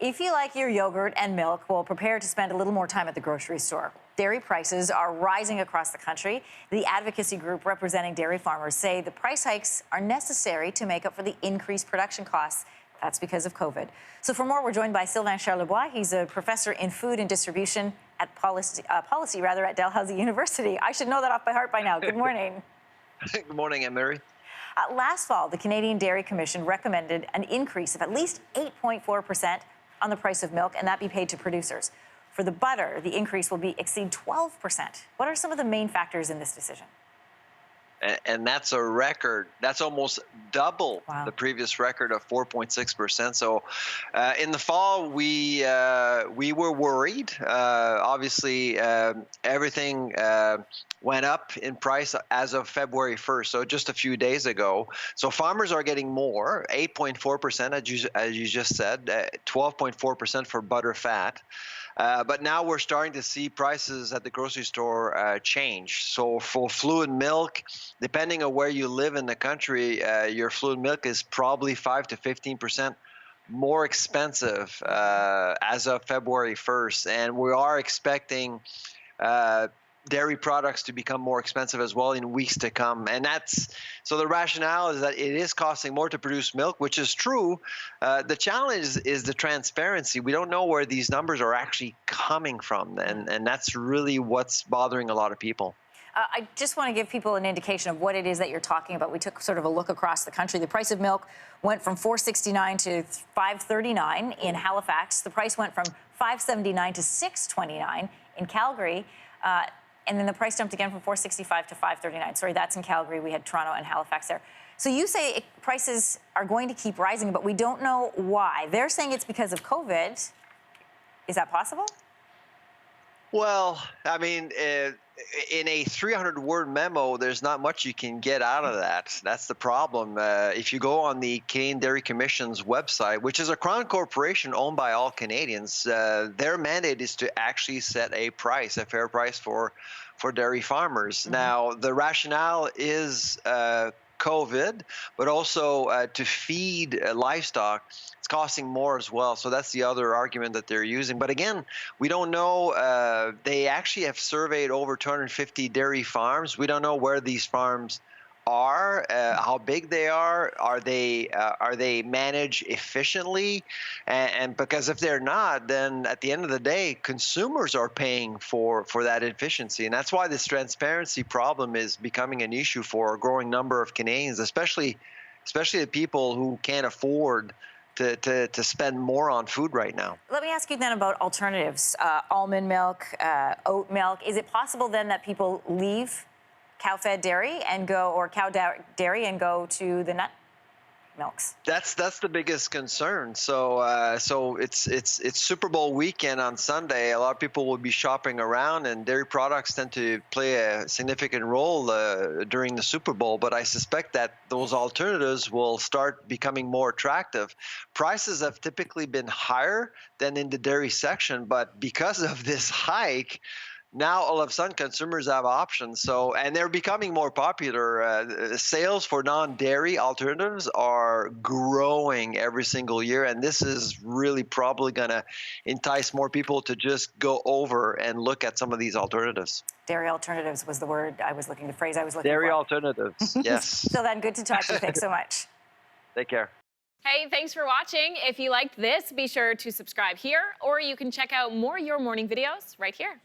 If you like your yogurt and milk, well, prepare to spend a little more time at the grocery store. Dairy prices are rising across the country. The advocacy group representing dairy farmers say the price hikes are necessary to make up for the increased production costs. That's because of COVID. So for more, we're joined by Sylvain Charlebois. He's a professor in food and distribution at policy at Dalhousie University. I should know that off by heart by now. Good morning. Good morning, Anne-Marie. Last fall, the Canadian Dairy Commission recommended an increase of at least 8.4% on the price of milk, and that be paid to producers. For the butter, the increase will exceed 12%. What are some of the main factors in this decision? And that's a record. That's almost double Wow. the previous record of 4.6%. So in the fall, we were worried. Obviously, everything went up in price as of February 1st, so just a few days ago. So farmers are getting more, 8.4%, as you just said, 12.4% for butter fat. But now we're starting to see prices at the grocery store change. So for fluid milk, depending on where you live in the country, your fluid milk is probably 5 to 15% more expensive as of February 1st. And we are expecting dairy products to become more expensive as well in weeks to come. And so the rationale is that it is costing more to produce milk, which is true. The challenge is the transparency. We don't know where these numbers are actually coming from, and that's really what's bothering a lot of people. I just want to give people an indication of what it is that you're talking about. We took sort of a look across the country. The price of milk went from $4.69 to $5.39 in Halifax. The price went from $5.79 to $6.29 in Calgary. And then the price jumped again from $4.65 to $5.39. Sorry, that's in Calgary. We had Toronto and Halifax there. So you say prices are going to keep rising, but we don't know why. They're saying it's because of COVID. Is that possible? Well, I mean, in a 300-word memo, there's not much you can get out of that. That's the problem. If you go on the Canadian Dairy Commission's website, which is a crown corporation owned by all Canadians, their mandate is to actually set a price, a fair price for dairy farmers. Mm-hmm. Now, the rationale is COVID, but also to feed livestock, it's costing more as well. So that's the other argument that they're using. But again, we don't know. They actually have surveyed over 250 dairy farms. We don't know where these farms are, how big they are they managed efficiently, and because if they're not, then at the end of the day, consumers are paying for that efficiency, and that's why this transparency problem is becoming an issue for a growing number of Canadians, especially the people who can't afford to spend more on food right now. Let me ask you then about alternatives, almond milk, oat milk. Is it possible then that people leave cow-fed dairy and cow dairy and go to the nut milks? That's the biggest concern. So it's Super Bowl weekend on Sunday. A lot of people will be shopping around, and dairy products tend to play a significant role during the Super Bowl. But I suspect that those alternatives will start becoming more attractive. Prices have typically been higher than in the dairy section, but because of this hike, now, all of a sudden, consumers have options. And they're becoming more popular. Sales for non-dairy alternatives are growing every single year, and this is really probably going to entice more people to just go over and look at some of these alternatives. Dairy alternatives was the word I was looking, the phrase I was looking Dairy for. alternatives, yes. So then, good to talk to you. Thanks so much. Take care. Hey, thanks for watching. If you liked this, be sure to subscribe here, or you can check out more Your Morning videos right here.